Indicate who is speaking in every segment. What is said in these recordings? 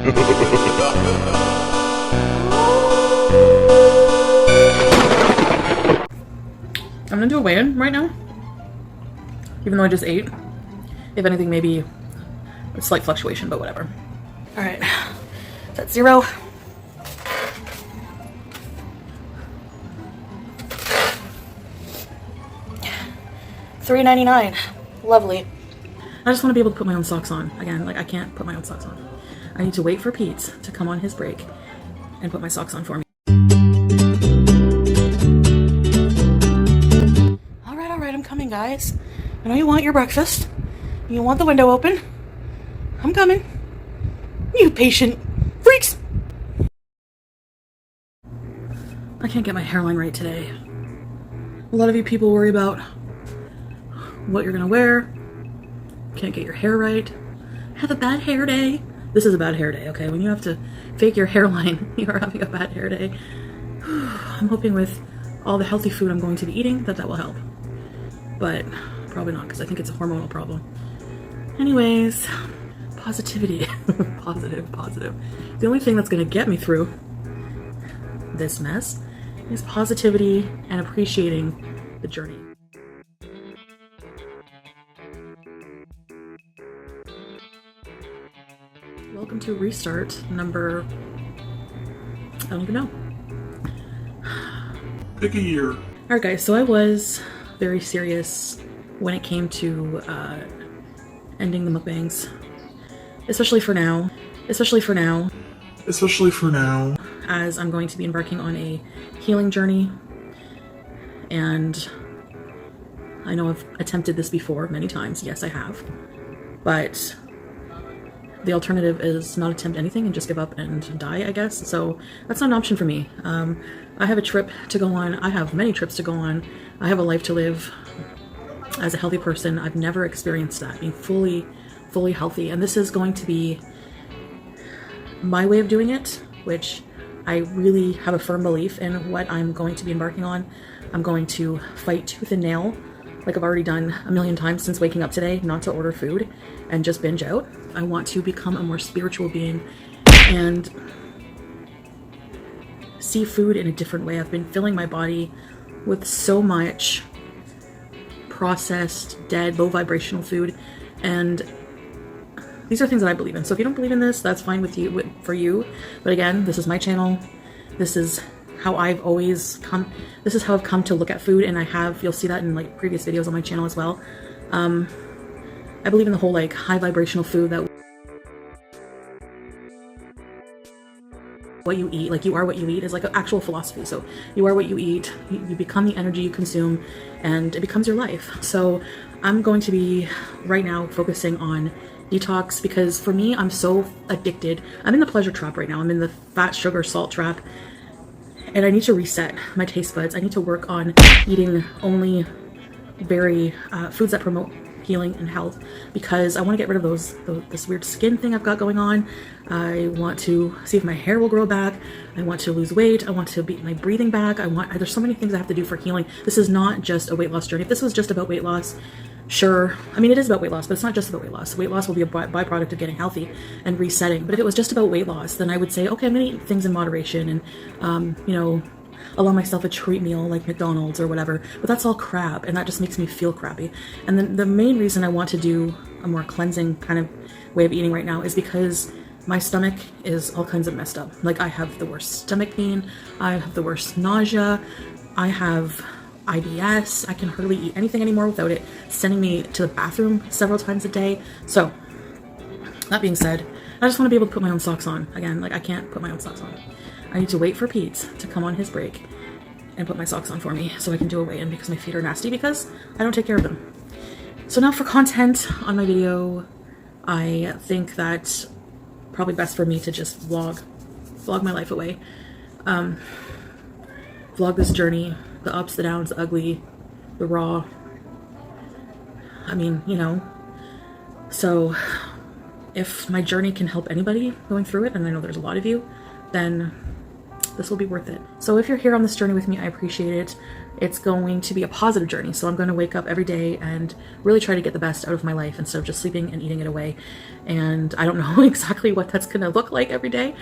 Speaker 1: I'm gonna do a weigh-in right now, even though I just ate. If anything, maybe a slight fluctuation, but whatever. All right, that's 0. $3.99. Lovely. I just want to be able to put my own socks on. Again, like I can't put my own socks on. I need to wait for Pete to come on his break and put my socks on for me. All right, I'm coming, guys. I know you want your breakfast. You want the window open. I'm coming. You patient freaks. I can't get my hairline right today. A lot of you people worry about what you're gonna wear. Can't get your hair right. Have a bad hair day. This is a bad hair day, okay? When you have to fake your hairline, you are having a bad hair day. I'm hoping with all the healthy food I'm going to be eating that will help. But probably not, because I think it's a hormonal problem. Anyways, positivity. Positive. The only thing that's gonna get me through this mess is positivity and appreciating the journey. Welcome to restart number, I don't even know.
Speaker 2: Pick a year.
Speaker 1: Alright guys, so I was very serious when it came to ending the mukbangs. Especially for now. As I'm going to be embarking on a healing journey. And I know I've attempted this before many times. Yes, I have. But the alternative is not attempt anything and just give up and die, I guess. So that's not an option for me. I have a trip to go on. I have many trips to go on. I have a life to live as a healthy person. I've never experienced that, being fully healthy. And this is going to be my way of doing it, which I really have a firm belief in what I'm going to be embarking on. I'm going to fight tooth and nail, like I've already done a million times since waking up today, not to order food and just binge out. I want to become a more spiritual being and see food in a different way. I've been filling my body with so much processed, dead, low vibrational food, and these are things that I believe in. So if you don't believe in this, that's fine with you, for you. But again, this is my channel. This is how I've always come. This is how I've come to look at food, and you'll see that in like previous videos on my channel as well. I believe in the whole like high vibrational food, that what you eat, like you are what you eat, is like an actual philosophy. So you are what you eat, you become the energy you consume, and it becomes your life. So I'm going to be right now focusing on detox, because for me, I'm so addicted. I'm in the pleasure trap right now. I'm in the fat, sugar, salt trap, and I need to reset my taste buds. I need to work on eating only very foods that promote healing and health, because I want to get rid of this weird skin thing I've got going on. I want to see if my hair will grow back. I want to lose weight. I want to beat my breathing back. There's so many things I have to do for healing. This is not just a weight loss journey. If this was just about weight loss, sure. I mean, it is about weight loss, but it's not just about weight loss. Weight loss will be a byproduct of getting healthy and resetting. But if it was just about weight loss, then I would say, okay, I'm gonna eat things in moderation and, allow myself a treat meal like McDonald's or whatever. But that's all crap, and that just makes me feel crappy. And then the main reason I want to do a more cleansing kind of way of eating right now is because my stomach is all kinds of messed up. Like, I have the worst stomach pain. I have the worst nausea. I have IBS. I can hardly eat anything anymore without it sending me to the bathroom several times a day. So that being said, I just want to be able to put my own socks on. Again, like I can't put my own socks on. I need to wait for Pete to come on his break and put my socks on for me so I can do a weigh-in, because my feet are nasty because I don't take care of them. So now for content on my video, I think that probably best for me to just vlog my life away. Vlog this journey, the ups, the downs, the ugly, the raw. I mean, so if my journey can help anybody going through it, and I know there's a lot of you, then This will be worth it. So if you're here on this journey with me, I appreciate it. It's going to be a positive journey. So I'm going to wake up every day and really try to get the best out of my life instead of just sleeping and eating it away. And I don't know exactly what that's going to look like every day.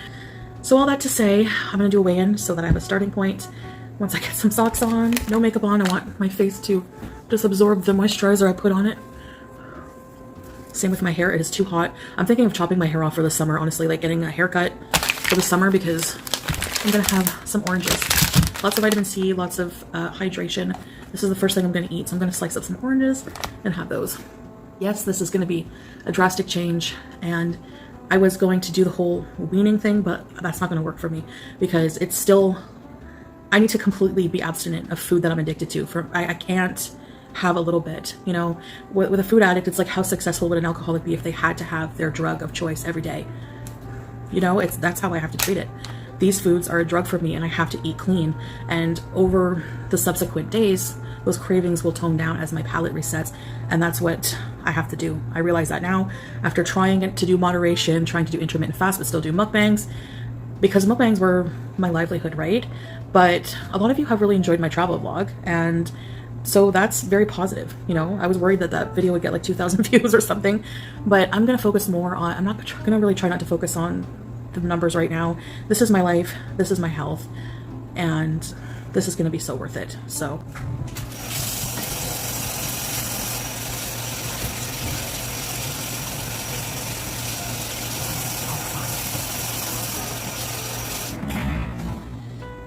Speaker 1: So all that to say, I'm going to do a weigh-in so that I have a starting point. Once I get some socks on, no makeup on, I want my face to just absorb the moisturizer I put on it. Same with my hair. It is too hot. I'm thinking of chopping my hair off for the summer, honestly, like getting a haircut for the summer, because I'm going to have some oranges. Lots of vitamin C, lots of hydration. This is the first thing I'm going to eat, so I'm going to slice up some oranges and have those. Yes, this is going to be a drastic change, and I was going to do the whole weaning thing, but that's not going to work for me because it's still, I need to completely be abstinent of food that I'm addicted to. I can't have a little bit, you know. With a food addict, it's like, how successful would an alcoholic be if they had to have their drug of choice every day? You know, that's how I have to treat it. These foods are a drug for me, and I have to eat clean. And over the subsequent days, those cravings will tone down as my palate resets, and that's what I have to do. I realize that now, after trying to do moderation, trying to do intermittent fast, but still do mukbangs, because mukbangs were my livelihood, right? But a lot of you have really enjoyed my travel vlog, and so that's very positive. You know, I was worried that that video would get like 2,000 views or something, but I'm going to focus more on, I'm not going to really try not to focus on the numbers right now. This is my life, this is my health, and this is going to be so worth it. So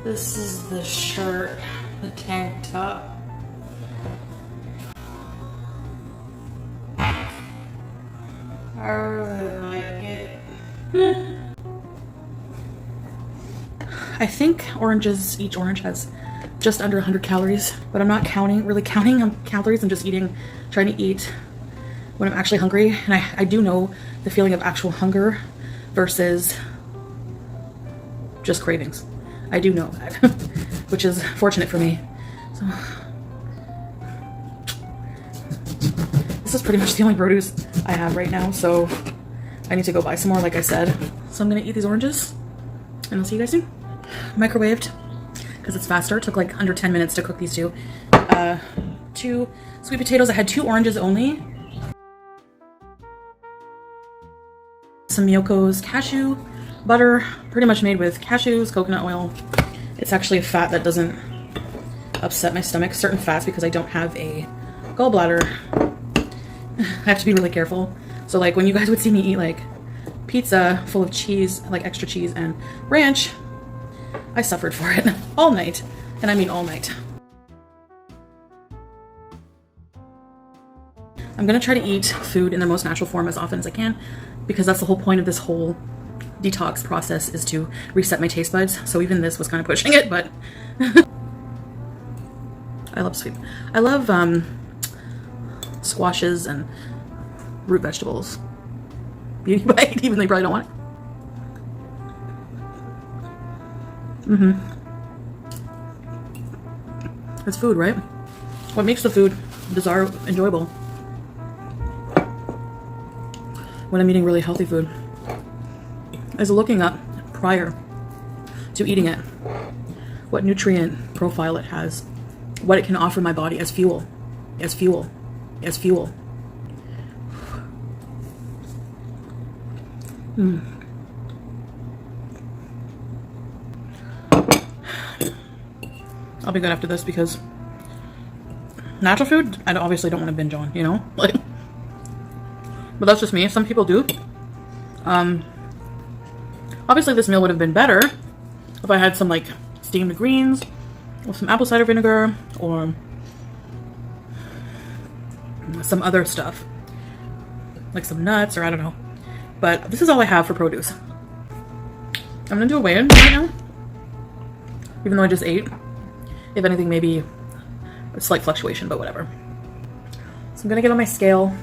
Speaker 1: this is the shirt, the tank top. I really like it. I think oranges, each orange has just under 100 calories, but I'm not really counting on calories. I'm just trying to eat when I'm actually hungry. And I do know the feeling of actual hunger versus just cravings. I do know that, which is fortunate for me. So this is pretty much the only produce I have right now, so I need to go buy some more, like I said. So I'm gonna eat these oranges, and I'll see you guys soon. Microwaved, because it's faster. It took like under 10 minutes to cook these two. 2 sweet potatoes. I had 2 oranges only. Some Miyoko's cashew butter, pretty much made with cashews, coconut oil. It's actually a fat that doesn't upset my stomach. Certain fats, because I don't have a gallbladder, I have to be really careful. So like when you guys would see me eat like pizza full of cheese, like extra cheese and ranch, I suffered for it all night. And I mean all night. I'm gonna try to eat food in their most natural form as often as I can, because that's the whole point of this whole detox process, is to reset my taste buds. So even this was kind of pushing it, but I love sweet. I love squashes and root vegetables. Beauty bite, even though you probably don't want it. It's food, right? What makes the food enjoyable when I'm eating really healthy food is looking up prior to eating it what nutrient profile it has, what it can offer my body as fuel, as fuel. I'll be good after this, because natural food, I obviously don't want to binge on, you know? Like, but that's just me. Some people do. Obviously this meal would have been better if I had some like steamed greens with some apple cider vinegar or some other stuff, like some nuts, or I don't know. But this is all I have for produce. I'm gonna do a weigh-in right now, even though I just ate. If anything, maybe a slight fluctuation, but whatever. So I'm gonna get on my scale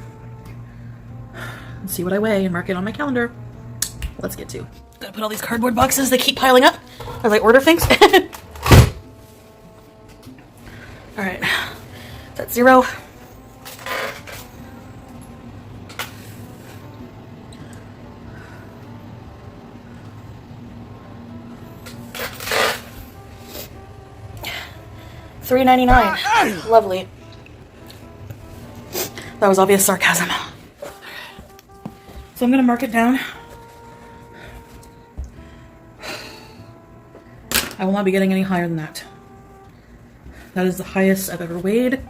Speaker 1: and see what I weigh and mark it on my calendar. Let's get to. Gotta put all these cardboard boxes, they keep piling up as I order things. Alright, that's 0. $3.99. Lovely. That was obvious sarcasm. So I'm gonna mark it down. I will not be getting any higher than that. That is the highest I've ever weighed.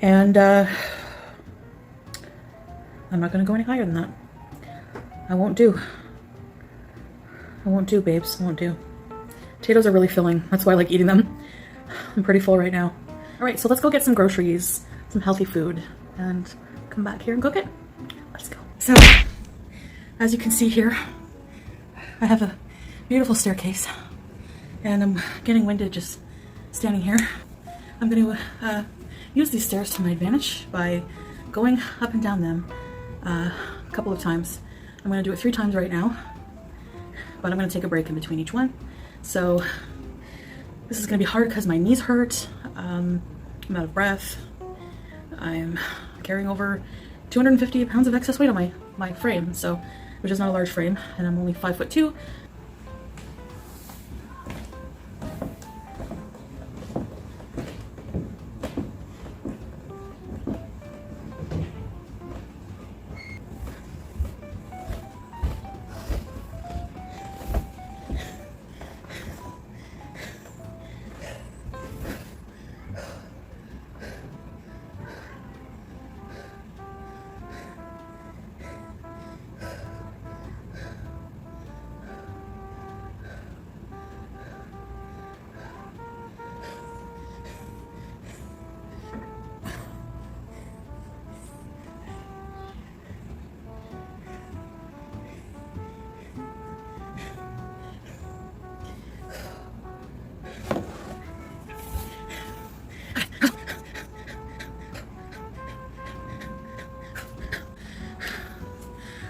Speaker 1: And I'm not gonna go any higher than that. I won't do. I won't do, babes. I won't do. Potatoes are really filling. That's why I like eating them. I'm pretty full right now. All right, so let's go get some groceries, some healthy food, and come back here and cook it. Let's go. So, as you can see here, I have a beautiful staircase, and I'm getting winded just standing here. I'm going to use these stairs to my advantage by going up and down them a couple of times. I'm going to do it 3 times right now, but I'm going to take a break in between each one. So this is going to be hard because my knees hurt. I'm out of breath. I'm carrying over 250 pounds of excess weight on my frame, so which is not a large frame, and I'm only 5'2".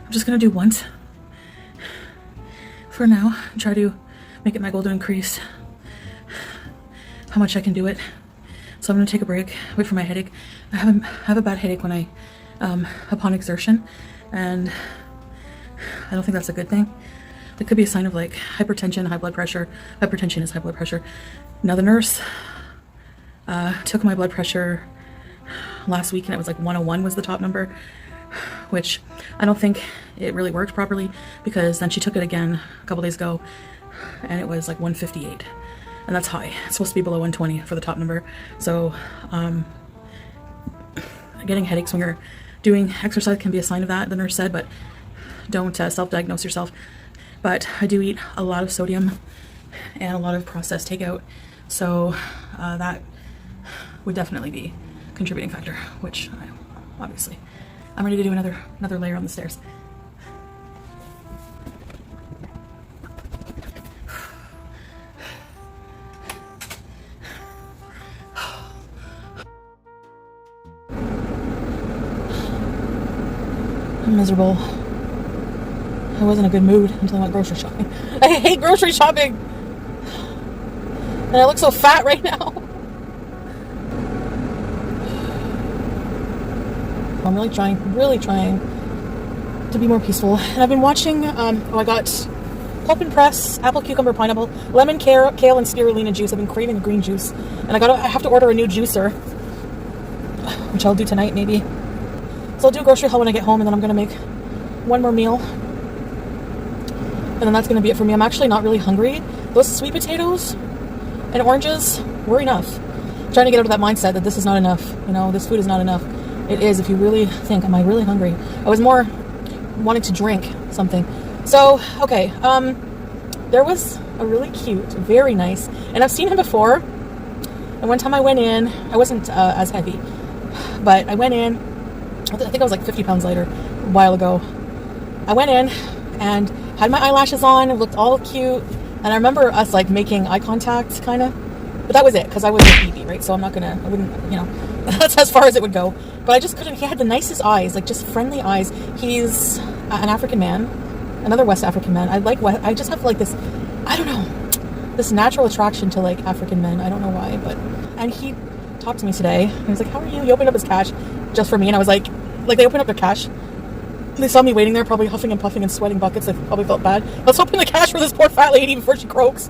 Speaker 1: I'm just gonna do once for now and try to make it my goal to increase how much I can do it. So I'm gonna take a break, wait for my headache. I have a bad headache when I upon exertion, and I don't think that's a good thing. It could be a sign of like hypertension, high blood pressure. Hypertension is high blood pressure. Now the nurse took my blood pressure last week and it was like 101 was the top number, which I don't think it really worked properly, because then she took it again a couple days ago and it was like 158, and that's high. It's supposed to be below 120 for the top number. So getting headaches when you're doing exercise can be a sign of that, the nurse said, but don't self-diagnose yourself. But I do eat a lot of sodium and a lot of processed takeout, so that would definitely be a contributing factor, which obviously I'm ready to do another layer on the stairs. I'm miserable. I was in a good mood until I went grocery shopping. I hate grocery shopping! And I look so fat right now. I'm really trying to be more peaceful. And I've been watching, I got pulp and press, apple, cucumber, pineapple, lemon, kale, and spirulina juice. I've been craving a green juice. And I have to order a new juicer, which I'll do tonight maybe. So I'll do a grocery haul when I get home, and then I'm going to make one more meal. And then that's going to be it for me. I'm actually not really hungry. Those sweet potatoes and oranges were enough. I'm trying to get out of that mindset that this is not enough. You know, this food is not enough. It is, if you really think, am I really hungry? I was more wanting to drink something. So, okay, there was a really cute, very nice, and I've seen him before. And one time I went in, I wasn't as heavy, but I went in, I think I was like 50 pounds lighter a while ago. I went in and had my eyelashes on, it looked all cute, and I remember us like making eye contact, kind of, but that was it, because I was with Evie, right? So I wouldn't, you know, that's as far as it would go. But I just couldn't, he had the nicest eyes, like just friendly eyes. He's an African man, another West African man. I just have like this, I don't know, this natural attraction to like African men. I don't know why, and he talked to me today. He was like, how are you? He opened up his cash just for me, and I was like they opened up their cash. They saw me waiting there, probably huffing and puffing and sweating buckets. They probably felt bad. Let's open the cash for this poor fat lady before she croaks.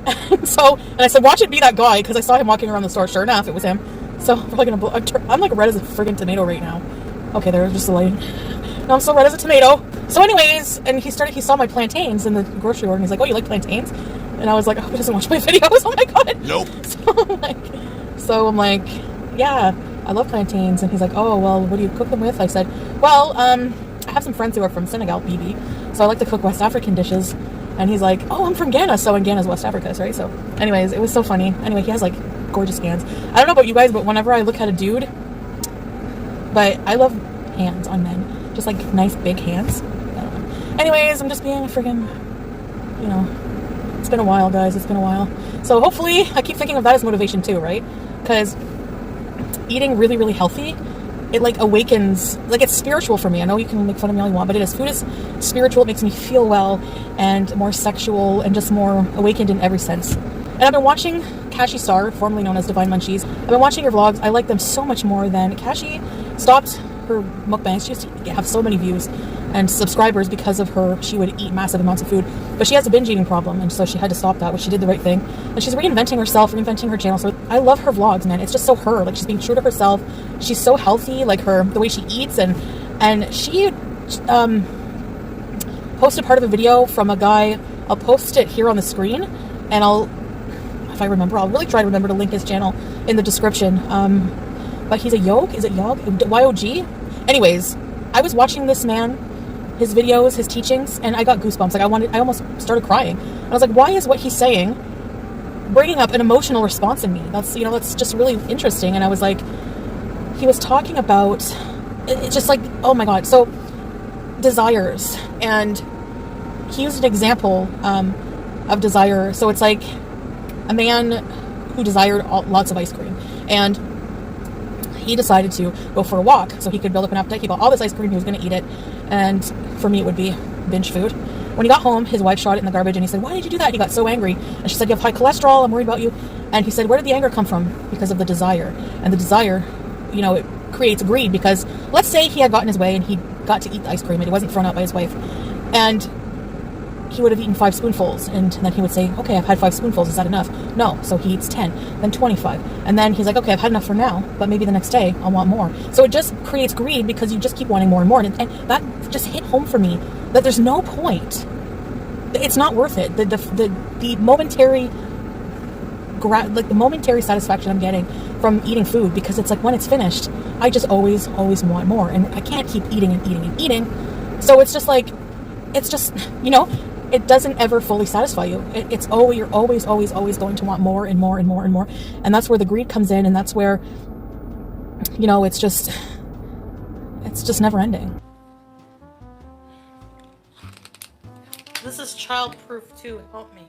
Speaker 1: And I said, watch it be that guy, because I saw him walking around the store. Sure enough, it was him. So I'm probably gonna I'm like red as a friggin' tomato right now. Okay, there's just the lighting. No, I'm so red as a tomato. So anyways, and he saw my plantains in the grocery store, and he's like, oh, you like plantains? And I was like, oh, he doesn't watch my videos. Oh my god.
Speaker 2: Nope.
Speaker 1: So I'm like, yeah, I love plantains. And he's like, oh, well, what do you cook them with? I said, well, I have some friends who are from Senegal, BB, so I like to cook West African dishes. And he's like, oh, I'm from Ghana. So in Ghana's West Africa, right? So anyways, it was so funny. Anyway, he has like gorgeous hands. I don't know about you guys, but whenever I look at a dude, but I love hands on men, just like nice big hands. I don't know. Anyways, I'm just being a friggin', you know, it's been a while, guys. It's been a while. So hopefully, I keep thinking of that as motivation too, right? Because eating really, really healthy, it like awakens, like it's spiritual for me. I know you can make fun of me all you want, but it is. Food is spiritual. It makes me feel well and more sexual and just more awakened in every sense. And I've been watching Kashi Star, formerly known as Divine Munchies. I've been watching her vlogs. I like them so much more than Kashi stopped her mukbangs. She used to have so many views and subscribers because of her. She would eat massive amounts of food, but she has a binge eating problem, and so she had to stop that, which she did the right thing. And she's reinventing herself, reinventing her channel. So I love her vlogs, man. It's just so her. Like, she's being true to herself. She's so healthy, like the way she eats, and she posted part of a video from a guy. I'll post it here on the screen, and if I remember, I'll really try to remember to link his channel in the description. But he's a Yog? Is it Yog? Y-O-G? Anyways, I was watching this man, his videos, his teachings, and I got goosebumps. Like, I almost started crying. And I was like, why is what he's saying bringing up an emotional response in me? That's just really interesting. And I was like, he was talking about, it's just like, oh my God. So, desires. And he used an example of desire. So it's like a man who desired lots of ice cream. And he decided to go for a walk so he could build up an appetite. He bought all this ice cream. He was going to eat it. And for me, it would be binge food. When he got home, his wife shot it in the garbage, and he said, why did you do that? He got so angry. And she said, you have high cholesterol. I'm worried about you. And he said, where did the anger come from? Because of the desire. And the desire, it creates greed, because let's say he had gotten his way and he got to eat the ice cream and it wasn't thrown out by his wife. And he would have eaten 5 spoonfuls, and then he would say, okay, I've had 5 spoonfuls, is that enough? No. So he eats 10, then 25, and then he's like, okay, I've had enough for now, but maybe the next day I'll want more. So it just creates greed, because you just keep wanting more and more, and that just hit home for me, that there's no point. It's not worth it. The momentary the momentary satisfaction I'm getting from eating food, because it's like, when it's finished, I just always want more, and I can't keep eating and eating and eating. So it's just like, it doesn't ever fully satisfy you. You're always going to want more and more and more and more. And that's where the greed comes in, and that's where, it's just never ending. This is child-proof too, help me.